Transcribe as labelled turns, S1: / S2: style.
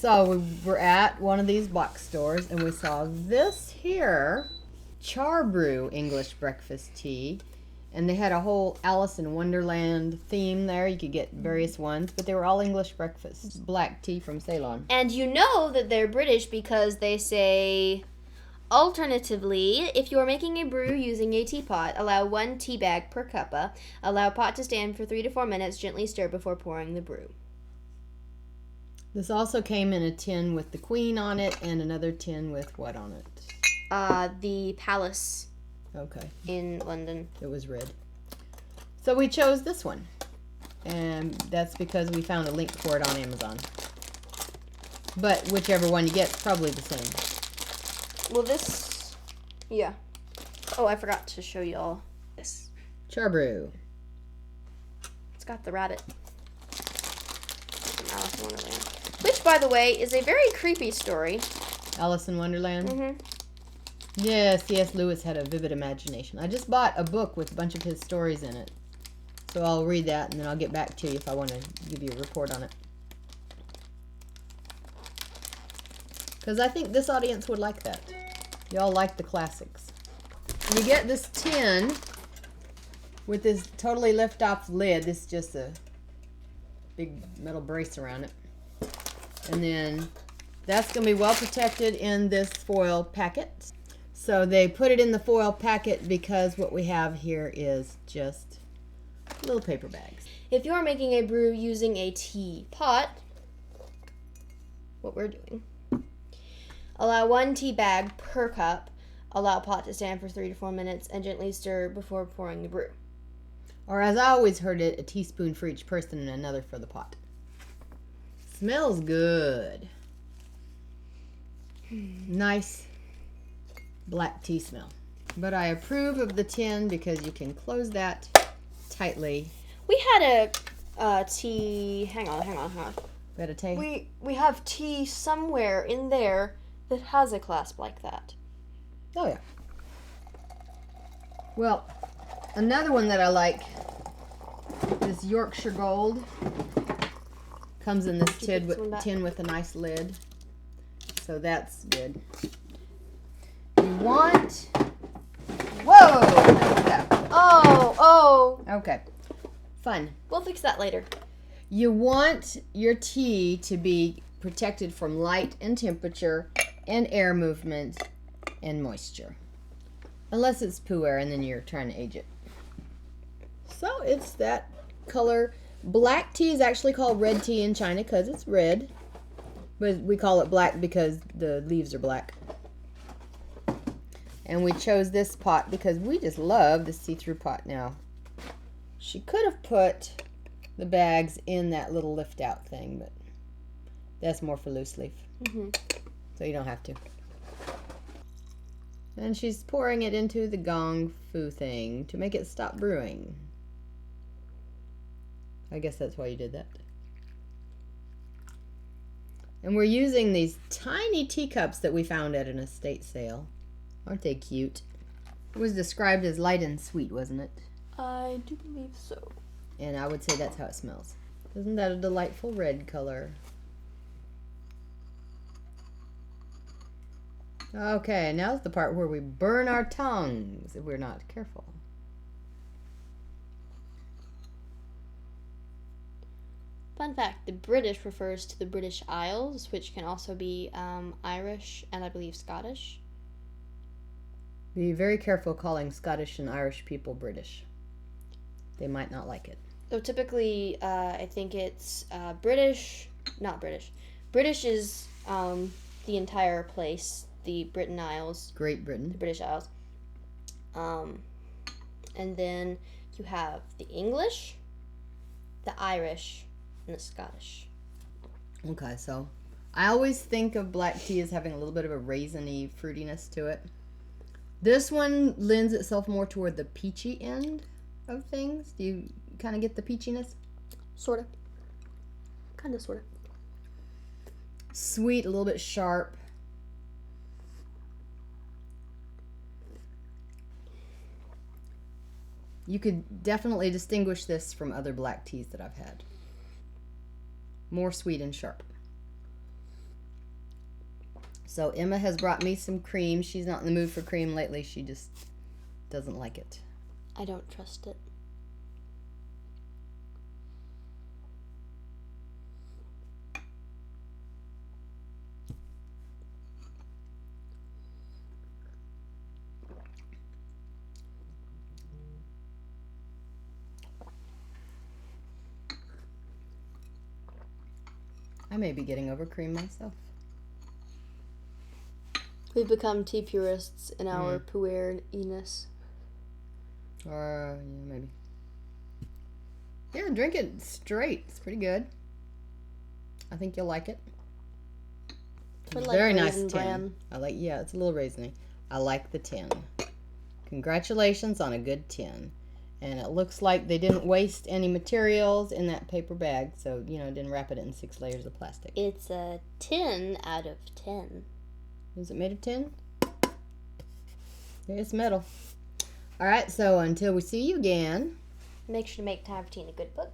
S1: So we were at one of these box stores and we saw this here, Charbrew English breakfast tea. And they had a whole Alice in Wonderland theme there. You could get various ones, but they were all English breakfast. Black tea from Ceylon.
S2: And you know that they're British because they say, alternatively, if you are making a brew using a teapot, allow 1 tea bag per cuppa. Allow pot to stand for 3 to 4 minutes. Gently stir before pouring the brew.
S1: This also came in a tin with the Queen on it and another tin with what on it?
S2: The Palace.
S1: Okay.
S2: In London.
S1: It was red. So we chose this one. And that's because we found a link for it on Amazon. But whichever one you get, it's probably the same.
S2: Well, this... Yeah. Oh, I forgot to show y'all this.
S1: Charbrew.
S2: It's got the rabbit. From Alice in Wonderland. Which, by the way, is a very creepy story.
S1: Alice in Wonderland?
S2: Mm-hmm.
S1: Yes, C.S. Lewis had a vivid imagination. I just bought a book with a bunch of his stories in it. So I'll read that and then I'll get back to you if I want to give you a report on it. Because I think this audience would like that. Y'all like the classics. You get this tin with this totally lift-off lid. This is just a big metal brace around it. And then that's going to be well protected in this foil packet. So they put it in the foil packet because what we have here is just little paper bags.
S2: If you're making a brew using a teapot, what we're doing, allow 1 tea bag per cup. Allow pot to stand for 3 to 4 minutes and gently stir before pouring the brew.
S1: Or as I always heard it, a teaspoon for each person and another for the pot. Smells good. Nice black tea smell. But I approve of the tin because you can close that tightly.
S2: We had a tea... Hang on.
S1: Better tea?
S2: We have tea somewhere in there that has a clasp like that.
S1: Oh, yeah. Well, another one that I like, this Yorkshire Gold. Comes in this tin with a nice lid. So that's good. You want... Whoa!
S2: Oh!
S1: Okay. Fun.
S2: We'll fix that later.
S1: You want your tea to be protected from light and temperature and air movement and moisture. Unless it's pu'er and then you're trying to age it. So it's that color. Black tea is actually called red tea in China because it's red. But we call it black because the leaves are black. And we chose this pot because we just love the see-through pot now. She could have put the bags in that little lift-out thing, but that's more for loose leaf.
S2: Mm-hmm.
S1: So you don't have to. And she's pouring it into the gong fu thing to make it stop brewing. I guess that's why you did that. And we're using these tiny teacups that we found at an estate sale. Aren't they cute? It was described as light and sweet, wasn't it?
S2: I do believe so.
S1: And I would say that's how it smells. Isn't that a delightful red color? Okay, now's the part where we burn our tongues if we're not careful.
S2: Fun fact, the British refers to the British Isles, which can also be Irish and I believe Scottish.
S1: Be very careful calling Scottish and Irish people British. They might not like it.
S2: So typically, I think it's British, not British. British is the entire place, the Britain Isles.
S1: Great Britain.
S2: The British Isles. And then you have the English, the Irish, and the Scottish.
S1: Okay, so I always think of black tea as having a little bit of a raisiny fruitiness to it. This one lends itself more toward the peachy end of things. Do you kind of get the peachiness?
S2: Sort of. Kind of, sort of.
S1: Sweet, a little bit sharp. You could definitely distinguish this from other black teas that I've had. More sweet and sharp. So Emma has brought me some cream. She's not in the mood for cream lately. She just doesn't like it.
S2: I don't trust it.
S1: I may be getting over cream myself.
S2: We've become tea purists in our pueriness.
S1: Or yeah, maybe. Yeah, drink it straight. It's pretty good. I think you'll like it.
S2: Like
S1: Very nice
S2: Raisin
S1: tin.
S2: Bran.
S1: I like. Yeah, it's a little raisiny. I like the tin. Congratulations on a good tin. And it looks like they didn't waste any materials in that paper bag, so didn't wrap it in 6 layers of plastic.
S2: It's a 10 out of 10.
S1: Is it made of tin? Yeah, it's metal. All right, so until we see you again.
S2: Make sure to make time for tea and a good book.